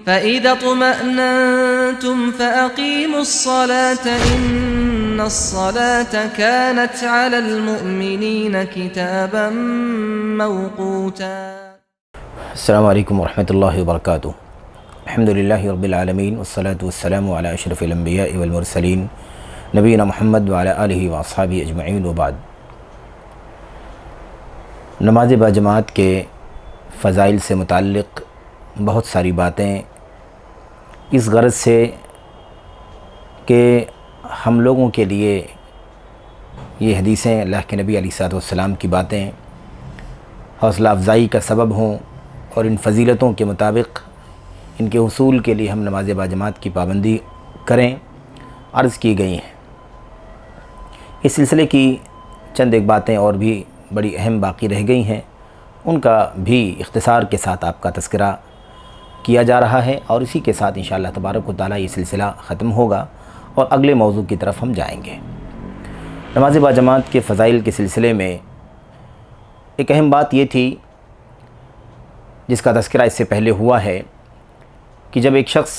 فَإِذَا اطْمَأْنَنْتُمْ فَأَقِيمُوا الصَّلَاةَ إِنَّ الصَّلَاةَ كَانَتْ عَلَى الْمُؤْمِنِينَ كِتَابًا مَوْقُوتًا۔ السلام علیکم ورحمۃ اللہ وبرکاتہ۔ الحمدللہ رب العالمین والصلاة والسلام علی اشرف الانبیاء والمرسلین نبینا محمد وعلی آلہ واصحابہ اجمعین وبعد۔ نماز باجماعت کے فضائل سے متعلق بہت ساری باتیں اس غرض سے کہ ہم لوگوں کے لیے یہ حدیثیں اللہ کے نبی علیہ الصلوۃ والسلام کی باتیں حوصلہ افزائی کا سبب ہوں اور ان فضیلتوں کے مطابق ان کے حصول کے لیے ہم نماز باجماعت کی پابندی کریں، عرض کی گئی ہیں۔ اس سلسلے کی چند ایک باتیں اور بھی بڑی اہم باقی رہ گئی ہیں، ان کا بھی اختصار کے ساتھ آپ کا تذکرہ کیا جا رہا ہے، اور اسی کے ساتھ انشاءاللہ تبارک و تعالیٰ یہ سلسلہ ختم ہوگا اور اگلے موضوع کی طرف ہم جائیں گے۔ نماز باجماعت کے فضائل کے سلسلے میں ایک اہم بات یہ تھی جس کا تذکرہ اس سے پہلے ہوا ہے کہ جب ایک شخص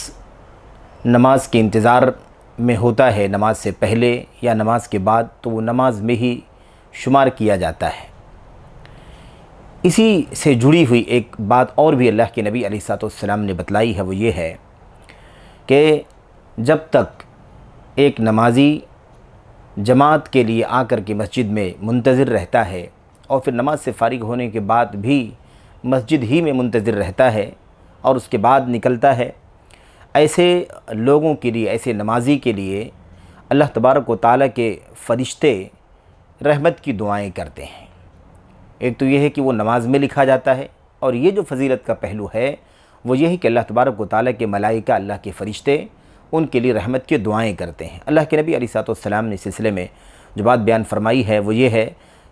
نماز کے انتظار میں ہوتا ہے، نماز سے پہلے یا نماز کے بعد، تو وہ نماز میں ہی شمار کیا جاتا ہے۔ اسی سے جڑی ہوئی ایک بات اور بھی اللہ کے نبی علیہ الصلوۃ والسلام نے بتلائی ہے، وہ یہ ہے کہ جب تک ایک نمازی جماعت کے لیے آ کر کے مسجد میں منتظر رہتا ہے اور پھر نماز سے فارغ ہونے کے بعد بھی مسجد ہی میں منتظر رہتا ہے اور اس کے بعد نکلتا ہے، ایسے لوگوں کے لیے، ایسے نمازی کے لیے اللہ تبارک و تعالیٰ کے فرشتے رحمت کی دعائیں کرتے ہیں۔ ایک تو یہ ہے کہ وہ نماز میں لکھا جاتا ہے، اور یہ جو فضیلت کا پہلو ہے وہ یہ ہے کہ اللہ تبارک و تعالیٰ کے ملائکہ، اللہ کے فرشتے ان کے لیے رحمت کی دعائیں کرتے ہیں۔ اللہ کے نبی علیہ الصلوۃ والسلام نے اس سلسلے میں جو بات بیان فرمائی ہے وہ یہ ہے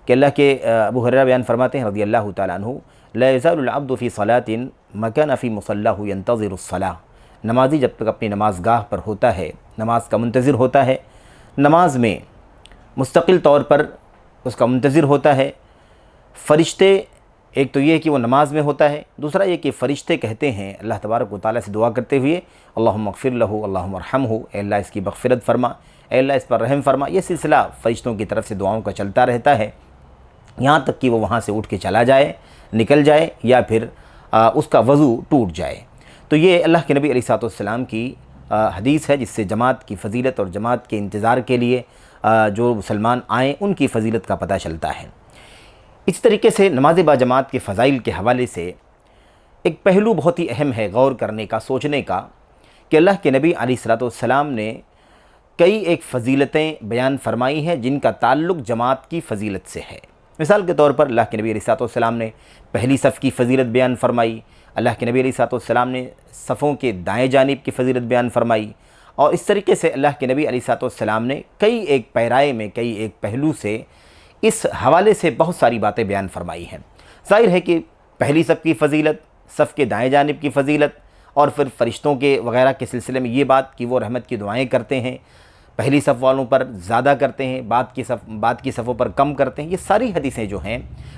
کہ اللہ کے ابو ہریرہ بیان فرماتے ہیں رضی اللہ تعالیٰ عنہ، لا یزال العبد فی صلاۃ ما کان فی مصلاہ ینتظر الصلاۃ۔ نمازی جب تک اپنی نماز گاہ پر ہوتا ہے، نماز کا منتظر ہوتا ہے، نماز میں مستقل طور پر اس کا منتظر ہوتا ہے، فرشتے، ایک تو یہ کہ وہ نماز میں ہوتا ہے، دوسرا یہ کہ فرشتے کہتے ہیں اللہ تبارک و تعالیٰ سے دعا کرتے ہوئے، اللہم اغفر لہ، اللہم ارحمہ، اے اللہ اس کی مغفرت فرما، اے اللہ اس پر رحم فرما۔ یہ سلسلہ فرشتوں کی طرف سے دعاؤں کا چلتا رہتا ہے یہاں تک کہ وہ وہاں سے اٹھ کے چلا جائے، نکل جائے، یا پھر اس کا وضو ٹوٹ جائے۔ تو یہ اللہ کے نبی علیہ الصلوۃ والسلام کی حدیث ہے جس سے جماعت کی فضیلت اور جماعت کے انتظار کے لیے جو مسلمان آئیں ان کی فضیلت کا پتہ چلتا ہے۔ اس طریقے سے نماز باجماعت کے فضائل کے حوالے سے ایک پہلو بہت ہی اہم ہے غور کرنے کا، سوچنے کا، کہ اللہ کے نبی علیہ الصلوۃ والسلام نے کئی ایک فضیلتیں بیان فرمائی ہیں جن کا تعلق جماعت کی فضیلت سے ہے۔ مثال کے طور پر اللہ کے نبی علیہ الصلوۃ والسلام نے پہلی صف کی فضیلت بیان فرمائی، اللہ کے نبی علیہ الصلوۃ والسلام نے صفوں کے دائیں جانب کی فضیلت بیان فرمائی، اور اس طریقے سے اللہ کے نبی علیہ الصلوۃ والسلام نے کئی ایک پیرائے میں، کئی ایک پہلو سے اس حوالے سے بہت ساری باتیں بیان فرمائی ہیں۔ ظاہر ہے کہ پہلی صف کی فضیلت، صف کے دائیں جانب کی فضیلت، اور پھر فرشتوں کے وغیرہ کے سلسلے میں یہ بات کہ وہ رحمت کی دعائیں کرتے ہیں، پہلی صف والوں پر زیادہ کرتے ہیں، بعد کی صفوں پر کم کرتے ہیں، یہ ساری حدیثیں جو ہیں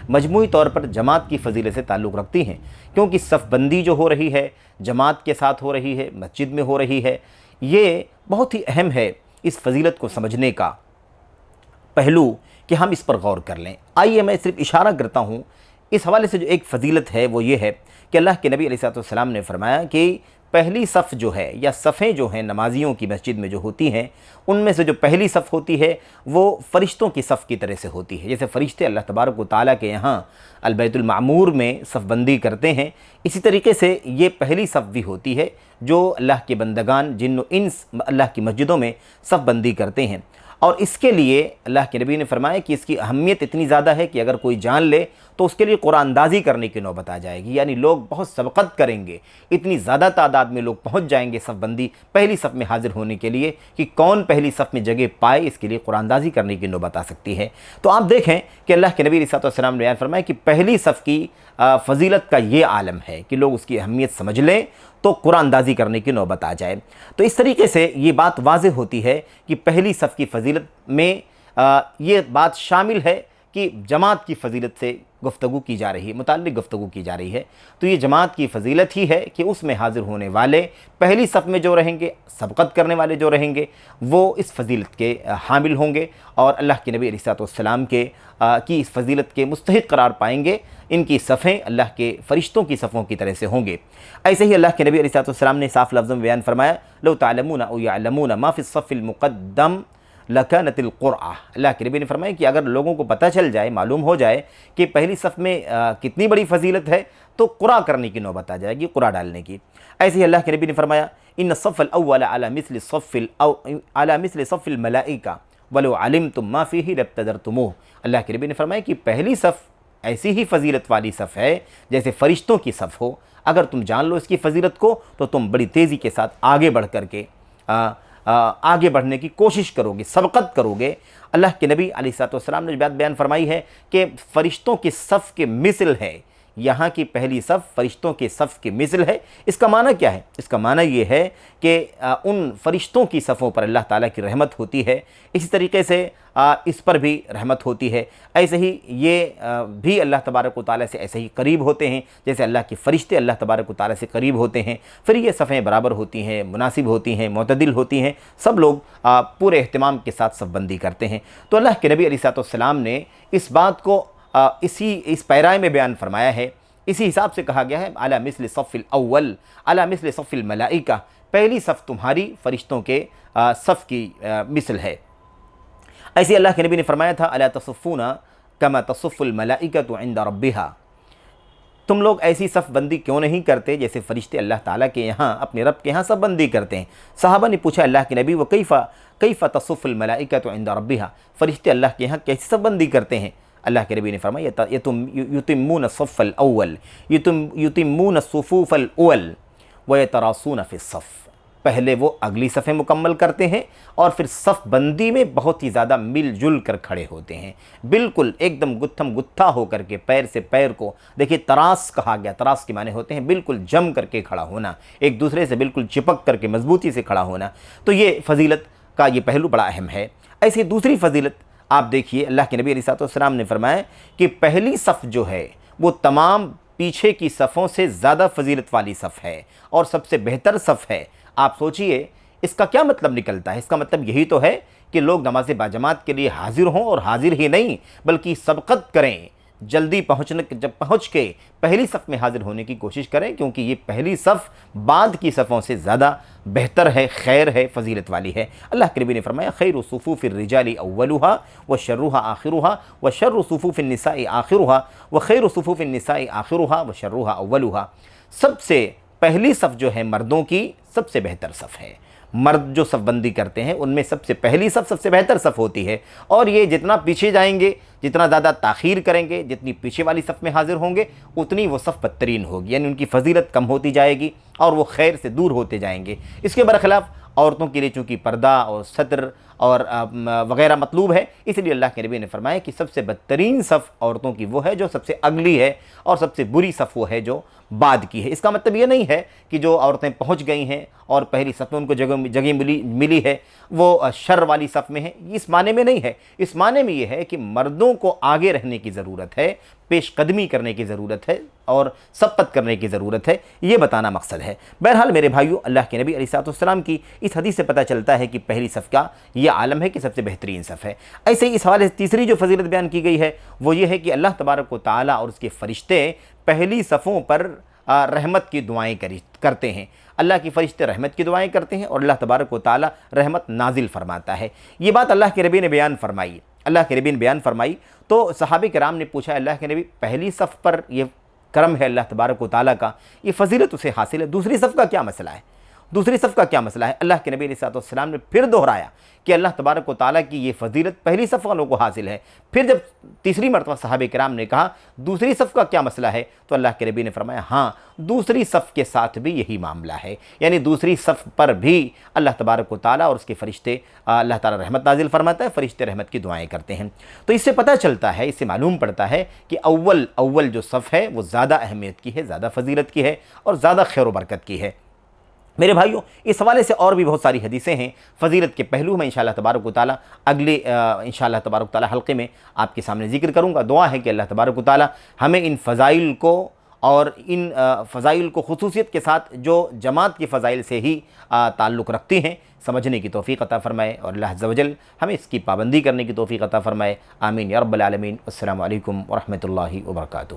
مجموعی طور پر جماعت کی فضیلت سے تعلق رکھتی ہیں، کیونکہ صف بندی جو ہو رہی ہے جماعت کے ساتھ ہو رہی ہے، مسجد میں ہو رہی ہے۔ یہ بہت ہی اہم ہے اس فضیلت کو سمجھنے کا پہلو کہ ہم اس پر غور کر لیں۔ آئیے میں صرف اشارہ کرتا ہوں اس حوالے سے۔ جو ایک فضیلت ہے وہ یہ ہے کہ اللہ کے نبی علیہ الصلوۃ والسلام نے فرمایا کہ پہلی صف جو ہے، یا صفیں جو ہیں نمازیوں کی مسجد میں جو ہوتی ہیں، ان میں سے جو پہلی صف ہوتی ہے وہ فرشتوں کی صف کی طرح سے ہوتی ہے۔ جیسے فرشتے اللہ تبارک و تعالیٰ کے یہاں البیت المعمور میں صف بندی کرتے ہیں، اسی طریقے سے یہ پہلی صف بھی ہوتی ہے جو اللہ کے بندگان جن و انس اللہ کی مسجدوں میں صف بندی کرتے ہیں۔ اور اس کے لیے اللہ کے نبی نے فرمایا کہ اس کی اہمیت اتنی زیادہ ہے کہ اگر کوئی جان لے تو اس کے لیے قرآن اندازی کرنے کی نوبت آ جائے گی، یعنی لوگ بہت سبقت کریں گے، اتنی زیادہ تعداد میں لوگ پہنچ جائیں گے صف بندی پہلی صف میں حاضر ہونے کے لیے کہ کون پہلی صف میں جگہ پائے، اس کے لیے قرآن اندازی کرنے کی نوبت آ سکتی ہے۔ تو آپ دیکھیں کہ اللہ کے نبی علیہ الصلوۃ والسلام نے بیان فرمایا کہ پہلی صف کی فضیلت کا یہ عالم ہے کہ لوگ اس کی اہمیت سمجھ لیں تو قرآن اندازی کرنے کی نوبت آ جائے۔ تو اس طریقے سے یہ بات واضح ہوتی ہے کہ پہلی صف کی فضیلت میں یہ بات شامل ہے کہ جماعت کی فضیلت سے گفتگو کی جا رہی ہے، متعلق گفتگو کی جا رہی ہے، تو یہ جماعت کی فضیلت ہی ہے کہ اس میں حاضر ہونے والے پہلی صف میں جو رہیں گے، سبقت کرنے والے جو رہیں گے، وہ اس فضیلت کے حامل ہوں گے اور اللہ کے نبی علیہ الصلوۃ والسلام کی اس فضیلت کے مستحق قرار پائیں گے۔ ان کی صفیں اللہ کے فرشتوں کی صفوں کی طرح سے ہوں گے۔ ایسے ہی اللہ کے نبی علیہ الصلوۃ والسلام نے صاف لفظوں میں بیان فرمایا، لو تعلمون او یعلمون ما فی الصف المقدم لکانت القرعہ۔ اللہ کے نبی نے فرمایا کہ اگر لوگوں کو پتہ چل جائے، معلوم ہو جائے کہ پہلی صف میں کتنی بڑی فضیلت ہے، تو قرعہ کرنے کی نوبت آ جائے گی، قرعہ ڈالنے کی۔ ایسے ہی اللہ کے نبی نے فرمایا، ان الصف الاول علی مثل صف الملائکہ ولو علمتم ما فیہ لابتدرتموہ۔ اللہ کے نبی نے فرمایا کہ پہلی صف ایسی ہی فضیلت والی صف ہے جیسے فرشتوں کی صف ہو، اگر تم جان لو اس کی فضیلت کو تو تم بڑی تیزی کے ساتھ آگے بڑھ کر کے آگے بڑھنے کی کوشش کرو گے، سبقت کرو گے۔ اللہ کے نبی علیہ الصلوۃ والسلام نے بات بیان فرمائی ہے کہ فرشتوں کی صف کے مثل ہے، یہاں کی پہلی صف فرشتوں کے صف کی مثل ہے۔ اس کا معنی کیا ہے؟ اس کا معنی یہ ہے کہ ان فرشتوں کی صفوں پر اللہ تعالیٰ کی رحمت ہوتی ہے، اسی طریقے سے اس پر بھی رحمت ہوتی ہے۔ ایسے ہی یہ بھی اللہ تبارک و تعالیٰ سے ایسے ہی قریب ہوتے ہیں جیسے اللہ کے فرشتے اللہ تبارک و تعالیٰ سے قریب ہوتے ہیں۔ پھر یہ صفیں برابر ہوتی ہیں، مناسب ہوتی ہیں، معتدل ہوتی ہیں، سب لوگ پورے اہتمام کے ساتھ صف بندی کرتے ہیں۔ تو اللہ کے نبی علیہ الصلوۃ والسلام نے اس بات کو اس پیرائے میں بیان فرمایا ہے، اسی حساب سے کہا گیا ہے، علی مثل صف الاول علی مثل صف الملائکہ، پہلی صف تمہاری فرشتوں کے صف کی مثل ہے۔ ایسے اللہ کے نبی نے فرمایا تھا، الا تصفون کما تصف الملائکۃ عند ربها، تم لوگ ایسی صف بندی کیوں نہیں کرتے جیسے فرشتے اللہ تعالیٰ کے یہاں، اپنے رب کے یہاں صف بندی کرتے ہیں۔ صحابہ نے پوچھا اللہ کے نبی، کیف تصف الملائکۃ عند ربها، فرشتے اللہ کے یہاں کیسی صف بندی کرتے ہیں؟ اللہ کے نبی نے فرمایا، یتمون الصف الاول، یتمون الصفوف الاول ویتراصون فی الصف، پہلے وہ اگلی صفیں مکمل کرتے ہیں اور پھر صف بندی میں بہت ہی زیادہ مل جل کر کھڑے ہوتے ہیں، بالکل ایک دم گتھم گتھا ہو کر کے، پیر سے پیر کو دیکھیے تراس کہا گیا، تراس کے معنی ہوتے ہیں بالکل جم کر کے کھڑا ہونا، ایک دوسرے سے بالکل چپک کر کے مضبوطی سے کھڑا ہونا۔ تو یہ فضیلت کا یہ پہلو بڑا اہم ہے۔ ایسی دوسری فضیلت آپ دیکھیے، اللہ کے نبی علیہ الصلوۃ والسلام نے فرمایا کہ پہلی صف جو ہے وہ تمام پیچھے کی صفوں سے زیادہ فضیلت والی صف ہے اور سب سے بہتر صف ہے۔ آپ سوچئے اس کا کیا مطلب نکلتا ہے؟ اس کا مطلب یہی تو ہے کہ لوگ نماز باجماعت کے لیے حاضر ہوں، اور حاضر ہی نہیں بلکہ سبقت کریں، جلدی پہنچ کے پہلی صف میں حاضر ہونے کی کوشش کریں، کیونکہ یہ پہلی صف بعد کی صفوں سے زیادہ بہتر ہے، خیر ہے، فضیلت والی ہے۔ اللہ کے نبی نے فرمایا، خیر صفوف الرجال اولها وشرها آخرها وشر صفوف النساء آخرها وخیر صفوف النساء آخرها وشرها اولها، سب سے پہلی صف جو ہے مردوں کی سب سے بہتر صف ہے۔ مرد جو صف بندی کرتے ہیں ان میں سب سے پہلی صف سب سے بہتر صف ہوتی ہے، اور یہ جتنا پیچھے جائیں گے، جتنا زیادہ تاخیر کریں گے، جتنی پیچھے والی صف میں حاضر ہوں گے، اتنی وہ صف بدترین ہوگی، یعنی ان کی فضیلت کم ہوتی جائے گی اور وہ خیر سے دور ہوتے جائیں گے۔ اس کے برخلاف عورتوں کے لیے چونکہ پردہ اور ستر اور وغیرہ مطلوب ہے، اس لیے اللہ کے نبی نے فرمایا کہ سب سے بدترین صف عورتوں کی وہ ہے جو سب سے اگلی ہے، اور سب سے بری صف وہ ہے جو بعد کی ہے۔ اس کا مطلب یہ نہیں ہے کہ جو عورتیں پہنچ گئی ہیں اور پہلی صف میں ان کو جگہ ملی ہے وہ شر والی صف میں ہیں، اس معنی میں نہیں ہے۔ اس معنی میں یہ ہے کہ مردوں کو آگے رہنے کی ضرورت ہے، پیش قدمی کرنے کی ضرورت ہے اور سبقت کرنے کی ضرورت ہے، یہ بتانا مقصد ہے۔ بہرحال میرے بھائیو، اللہ کے نبی علیہ الصلوۃ والسلام کی اس حدیث سے پتہ چلتا ہے کہ پہلی صف کا یہ عالم ہے کہ سب سے بہترین صف ہے۔ ایسے ہی اس حوالے سے تیسری جو فضیلت بیان کی گئی ہے وہ یہ ہے کہ اللہ تبارک و تعالیٰ اور اس کے فرشتے پہلی صفوں پر رحمت کی دعائیں کرتے ہیں۔ اللہ کے فرشتے رحمت کی دعائیں کرتے ہیں اور اللہ تبارک و تعالیٰ رحمت نازل فرماتا ہے۔ یہ بات اللہ کے نبی نے بیان فرمائی، تو صحابہ کرام نے پوچھا، اللہ کے نبی پہلی صف پر یہ کرم ہے اللہ تبارک و تعالیٰ کا، یہ فضیلت اسے حاصل ہے، دوسری صف کا کیا مسئلہ ہے؟ اللہ کے نبی علیہ الصلوۃ والسلام نے پھر دہرایا کہ اللہ تبارک و تعالیٰ کی یہ فضیلت پہلی صف والوں کو حاصل ہے۔ پھر جب تیسری مرتبہ صحابہ کرام نے کہا دوسری صف کا کیا مسئلہ ہے، تو اللہ کے نبی نے فرمایا، ہاں دوسری صف کے ساتھ بھی یہی معاملہ ہے، یعنی دوسری صف پر بھی اللہ تبارک و تعالیٰ اور اس کے فرشتے، اللہ تعالیٰ رحمت نازل فرماتا ہے، فرشتے رحمت کی دعائیں کرتے ہیں۔ تو اس سے پتہ چلتا ہے، اس سے معلوم پڑتا ہے کہ اول جو صف ہے وہ زیادہ اہمیت کی ہے، زیادہ فضیلت کی ہے اور زیادہ خیر و برکت کی ہے۔ میرے بھائیوں، اس حوالے سے اور بھی بہت ساری حدیثیں ہیں، فضیلت کے پہلو میں انشاءاللہ تبارک و تعالی اگلے انشاءاللہ تبارک و تعالی حلقے میں آپ کے سامنے ذکر کروں گا۔ دعا ہے کہ اللہ تبارک و تعالی ہمیں ان فضائل کو اور ان فضائل کو خصوصیت کے ساتھ جو جماعت کی فضائل سے ہی تعلق رکھتی ہیں سمجھنے کی توفیق عطا فرمائے، اور اللہ عز و جل ہمیں اس کی پابندی کرنے کی توفیق عطا فرمائے۔ آمین یا رب العالمین۔ السلام علیکم ورحمۃ اللہ وبرکاتہ۔